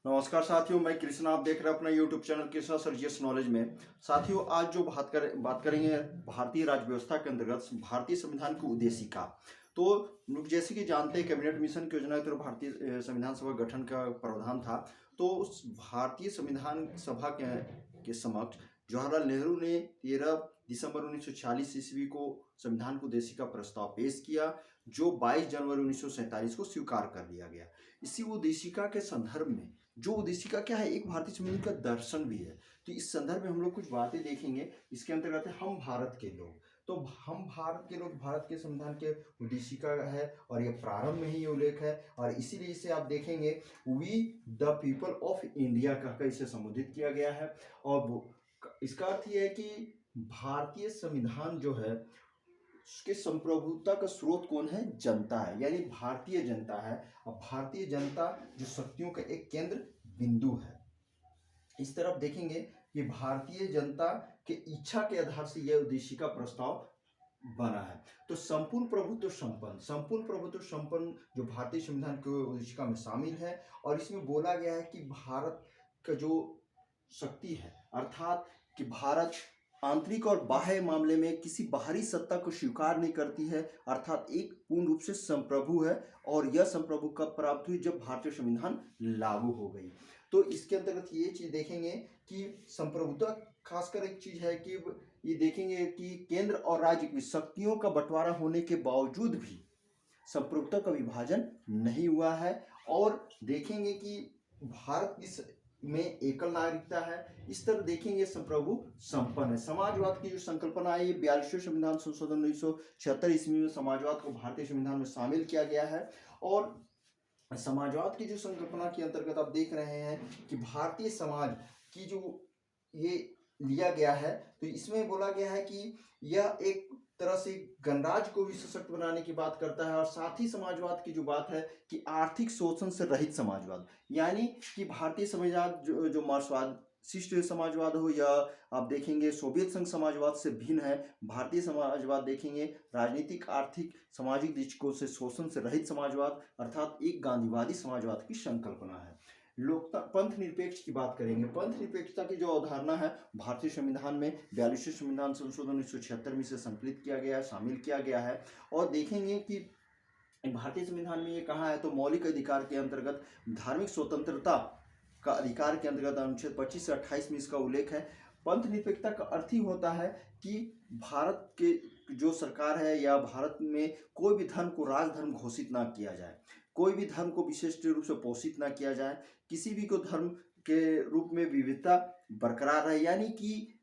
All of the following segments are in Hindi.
नमस्कार साथियों, मैं कृष्ण। आप देख रहे हैं अपना YouTube channel Krishna Sergius knowledge में। साथियों, आज जो बात करेंगे भारतीय राज्य व्यवस्था के अंतर्गत भारतीय संविधान की उद्देशिका। तो लोग जैसे कि जानते हैं, कैबिनेट मिशन की योजना के तहत भारतीय संविधान सभा गठन का प्रावधान था। तो उस भारतीय संविधान सभा के समक्ष जवाहरलाल नेहरू ने 13 दिसंबर 1946 ईस्वी को संविधान की उद्देशिका प्रस्ताव पेश किया, जो 22 जनवरी 1947 को स्वीकार कर लिया गया। इसी उद्देशिका के संदर्भ में, जो उद्देशिका क्या है, एक भारतीय संविधान का दर्शन भी है। तो इस संदर्भ में हम लोग कुछ बातें देखेंगे। इसके अंतर्गत है हम भारत के लोग। तो हम भारत के लोग भारत के संविधान के उद्देशिका है, और ये प्रारंभ में ही ये उल्लेख है, और इसीलिए इसे आप देखेंगे we the people of India कहकर इसे संबोधित किया गया है। और इसका अर्थ ये है कि भारतीय संविधान जो है उसके संप्रभुता का स्रोत कौन है? जनता है, यानी भारतीय जनता है। और भारतीय जनता जो शक्तियों का एक केंद्र बिंदु है। इस तरफ देखेंगे कि भारतीय जनता के इच्छा के आधार से यह उद्देशिका प्रस्ताव बना है। तो संपूर्ण प्रभुत्व संपन्न जो भारतीय संविधान की उद्देशिका में शामिल है। और इसमें बोला गया है कि भारत का जो शक्ति है, अर्थात कि भारत आंतरिक और बाह्य मामले में किसी बाहरी सत्ता को स्वीकार नहीं करती है, अर्थात एक पूर्ण रूप से संप्रभु है। और यह संप्रभु कब प्राप्त हुई? जब भारतीय संविधान लागू हो गई। तो इसके अंतर्गत ये चीज देखेंगे कि संप्रभुता खासकर एक चीज है कि ये देखेंगे कि केंद्र और राज्य की शक्तियों का बंटवारा होने के बावजूद भी संप्रभुता का विभाजन नहीं हुआ है। और देखेंगे कि भारत इस में एकल नागरिकता है। इस तरह देखेंगे संप्रभु संपन्न है। समाजवाद की जो संकल्पना है, ये 42वें संविधान संशोधन 1976 ईस्वी में समाजवाद को भारतीय संविधान में शामिल किया गया है। और समाजवाद की जो संकल्पना के अंतर्गत आप देख रहे हैं कि भारतीय समाज की जो ये लिया गया है, तो इसमें बोला गया है कि यह एक तरह से गणराज्य को भी सशक्त बनाने की बात करता है। और साथ ही समाजवाद की जो बात है कि आर्थिक शोषण से रहित समाजवाद, यानी कि भारतीय समाजवाद जो मार्क्सवाद शिष्ट समाजवाद हो, या आप देखेंगे सोवियत संघ समाजवाद से भिन्न है। भारतीय समाजवाद देखेंगे राजनीतिक, आर्थिक, सामाजिक दृष्टिकोण से शोषण से रहित समाजवाद, अर्थात एक गांधीवादी समाजवाद की संकल्पना है। लोकता पंथ निरपेक्ष की बात करेंगे। पंथ निरपेक्षता की जो अवधारणा है भारतीय संविधान में 42वें संविधान संशोधन 1976 में से संकलित किया गया है, शामिल किया गया है। और देखेंगे कि भारतीय संविधान में ये कहा है, तो मौलिक अधिकार के अंतर्गत धार्मिक स्वतंत्रता का अधिकार के अंतर्गत अनुच्छेद 25 से 28 में इसका उल्लेख है। पंथ निरपेक्षता का अर्थ ही होता है कि भारत के जो सरकार है या भारत में कोई भी धर्म को राजधर्म घोषित ना किया जाए, कोई भी धर्म को विशिष्ट रूप से पोषित ना किया जाए, किसी भी को धर्म के रूप में विविधता बरकरार है, यानी कि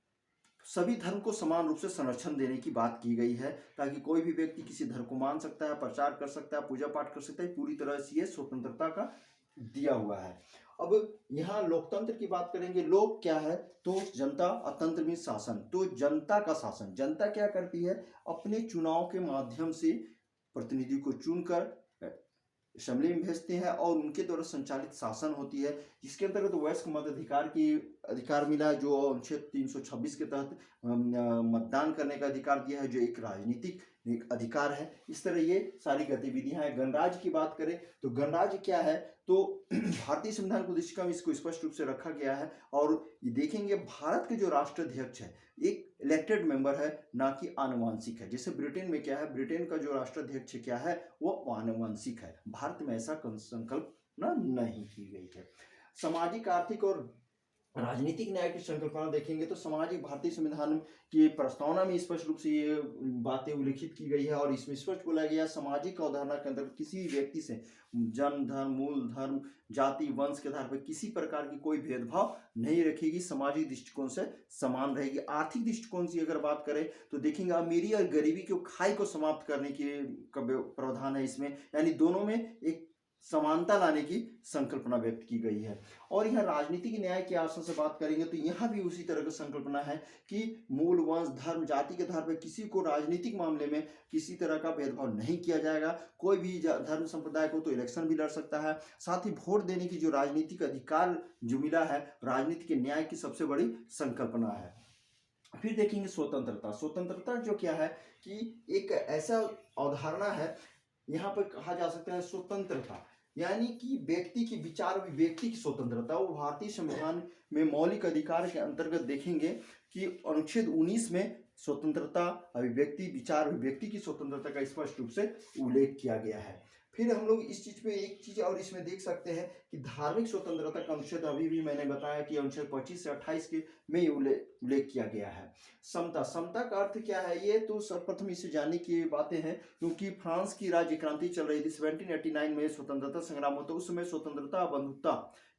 सभी धर्म को समान रूप से संरक्षण देने की बात की गई है, ताकि कोई भी व्यक्ति किसी धर्म को मान सकता है, प्रचार कर सकता है, पूजा पाठ कर सकता है। पूरी तरह से ये स्वतंत्रता का दिया हुआ है। अब यहाँ लोकतंत्र की बात करेंगे। लोक क्या है? तो जनता, अतंत्र में शासन। तो जनता का शासन, जनता क्या करती है? अपने चुनाव के माध्यम से प्रतिनिधि को चुनकर असेंबली में भेजते हैं, और उनके द्वारा संचालित शासन होती है, जिसके अंतर्गत वयस्क मताधिकार की अधिकार मिला है, जो अनुच्छेद 326 के तहत मतदान करने का अधिकार दिया है, जो एक राजनीतिक एक अधिकार है। इस तरह ये सारी गतिविधियां हैं। गणराज्य की बात करें तो गणराज्य क्या है? तो भारतीय संविधान की उद्देशिका में इसको स्पष्ट रूप से रखा गया है। और ये देखेंगे भारत के जो राष्ट्राध्यक्ष है एक इलेक्टेड मेंबर है, ना कि आनुवंशिक है। जैसे ब्रिटेन में क्या है, ब्रिटेन का जो राष्ट्राध्यक्ष क्या है वो आनुवंशिक है। भारत में ऐसा संकल्पना नहीं की गई है। सामाजिक, आर्थिक और राजनीतिक न्याय की संकल्पना देखेंगे तो सामाजिक भारतीय संविधान की प्रस्तावना में स्पष्ट रूप से ये बातें उल्लेखित की गई है। और इसमें स्पष्ट बोला गया सामाजिक अवधारणा के अंदर किसी भी व्यक्ति से जन्म, धर्म, मूल धर्म, जाति, वंश के आधार पर किसी प्रकार की कोई भेदभाव नहीं रखेगी, सामाजिक दृष्टिकोण से समान रहेगी। आर्थिक दृष्टिकोण से अगर बात करें तो देखेंगे अमीरी और गरीबी की खाई को समाप्त करने की प्रावधान है इसमें, यानी दोनों में एक समानता लाने की संकल्पना व्यक्त की गई है। और यह राजनीतिक न्याय के आशय से बात करेंगे तो यहाँ भी उसी तरह की संकल्पना है कि मूल, वंश, धर्म, जाति के आधार पर किसी को राजनीतिक मामले में किसी तरह का भेदभाव नहीं किया जाएगा। कोई भी धर्म संप्रदाय को तो इलेक्शन भी लड़ सकता है। साथ ही वोट देने की जो राजनीतिक अधिकार जो मिला है, राजनीतिक न्याय की सबसे बड़ी संकल्पना है। फिर देखेंगे स्वतंत्रता। स्वतंत्रता जो क्या है कि एक ऐसा अवधारणा है, यहाँ पर कहा जा सकता है स्वतंत्रता यानी कि व्यक्ति की विचार अभिव्यक्ति की स्वतंत्रता, वो भारतीय संविधान में मौलिक अधिकार के अंतर्गत देखेंगे कि अनुच्छेद 19 में स्वतंत्रता अभिव्यक्ति, विचार अभिव्यक्ति की स्वतंत्रता का स्पष्ट रूप से उल्लेख किया गया है। फिर हम लोग इस चीज पे एक चीज और इसमें देख सकते हैं कि धार्मिक स्वतंत्रता का अनुच्छेद अभी भी मैंने बताया कि अनुच्छेद 25 से 28 के में ये उल्लेख किया गया है। समता, समता का अर्थ क्या है, ये तो सर्वप्रथम इसे जानने की बातें हैं, क्योंकि फ्रांस की राज्य क्रांति चल रही थी 1789 में, स्वतंत्रता संग्राम होता, उस समय स्वतंत्रता बंधुता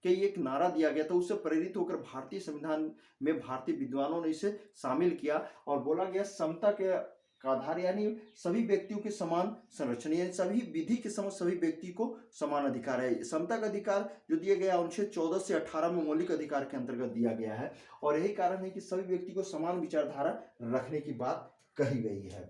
के एक नारा दिया गया था। उससे प्रेरित होकर भारतीय संविधान में भारतीय विद्वानों ने इसे शामिल किया और बोला गया समता के का आधार, यानी सभी व्यक्तियों के समान संरक्षण, यानी सभी विधि के समक्ष सभी व्यक्ति को समान अधिकार है। समता का अधिकार जो दिया गया अनुच्छेद 14 से 18 में मौलिक अधिकार के अंतर्गत दिया गया है, और यही कारण है कि सभी व्यक्ति को समान विचारधारा रखने की बात कही गई है।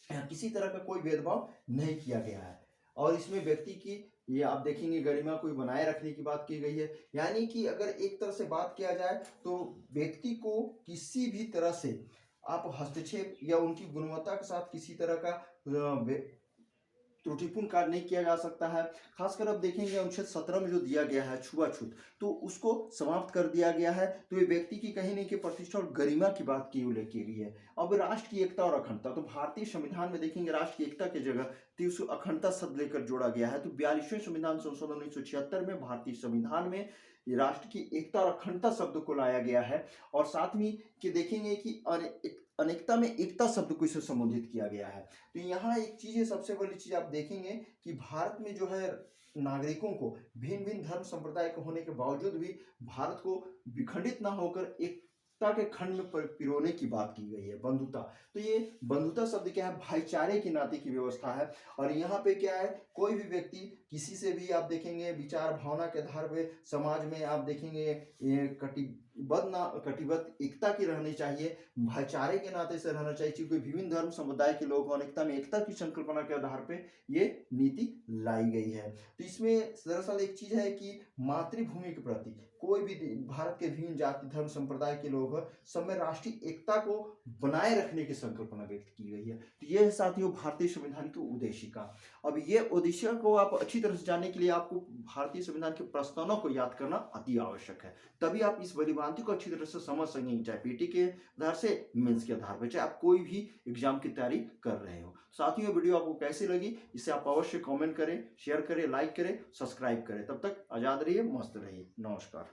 यहाँ किसी तरह का कोई भेदभाव नहीं किया गया है, और इसमें व्यक्ति की, ये आप देखेंगे, गरिमा को बनाए रखने की बात की गई है। यानी कि अगर एक तरह से बात किया जाए तो व्यक्ति को किसी भी तरह से आप हस्तक्षेप या उनकी गुणवत्ता के साथ किसी तरह का त्रुटिपूर्ण कार्य नहीं किया जा सकता है। खासकर अब देखेंगे अनुच्छेद 17 में जो दिया गया है छुआछूत, तो उसको समाप्त कर दिया गया है। तो ये व्यक्ति की कहीं नहीं कि प्रतिष्ठा और गरिमा की बात की उल्लेख की गई है। अब राष्ट्र की एकता और अखंडता, तो भारतीय संविधान में देखेंगे राष्ट्र की एकता की जगह तीसरी अखंडता शब्द लेकर जोड़ा गया है। तो 42वें संविधान संशोधन 1976 में भारतीय संविधान में राष्ट्र की एकता और अखंडता शब्द को लाया गया है, और साथ में कि देखेंगे कि अनेकता में एकता शब्द को इसे संबोधित किया गया है। तो यहाँ एक चीज है, सबसे बड़ी चीज आप देखेंगे कि भारत में जो है नागरिकों को भिन्न भिन्न धर्म संप्रदाय के होने के बावजूद भी भारत को विखंडित ना होकर एकता के खंड में पिरोने की बात की गई है। बंधुता, तो ये बंधुता शब्द क्या है, भाईचारे की नाते की व्यवस्था है। और यहाँ पे क्या है, कोई भी व्यक्ति किसी से भी आप देखेंगे विचार भावना के आधार पे समाज में आप देखेंगे ये कटिबद्ध एकता की रहनी चाहिए, भाईचारे के नाते से रहना चाहिए, क्योंकि विभिन्न धर्म समुदाय के लोग अनेकता में एकता की संकल्पना के आधार पे ये नीति लाई गई है। तो इसमें दरअसल एक चीज है कि मातृभूमि के प्रति कोई भी भारत के विभिन्न जाति धर्म संप्रदाय के लोग सब में राष्ट्रीय एकता को बनाए रखने की संकल्पना व्यक्त की गई है। तो ये है साथियों भारतीय संविधान की उद्देशिका। अब ये उद्देशिका को आप अच्छी तरह से जानने के लिए आपको भारतीय संविधान के प्रस्तावना को याद करना अति आवश्यक है, तभी आप इस भलीभांति को अच्छी तरह से समझ सकेंगे, चाहे पीटी के आधार से, मेंस के आधार पर, चाहे आप कोई भी एग्जाम की तैयारी कर रहे हो। साथियों वीडियो आपको कैसी लगी इसे आप अवश्य कमेंट करें, शेयर करें, लाइक करें, सब्सक्राइब करें। तब तक आजाद रहिए, मस्त रहिए, नमस्कार।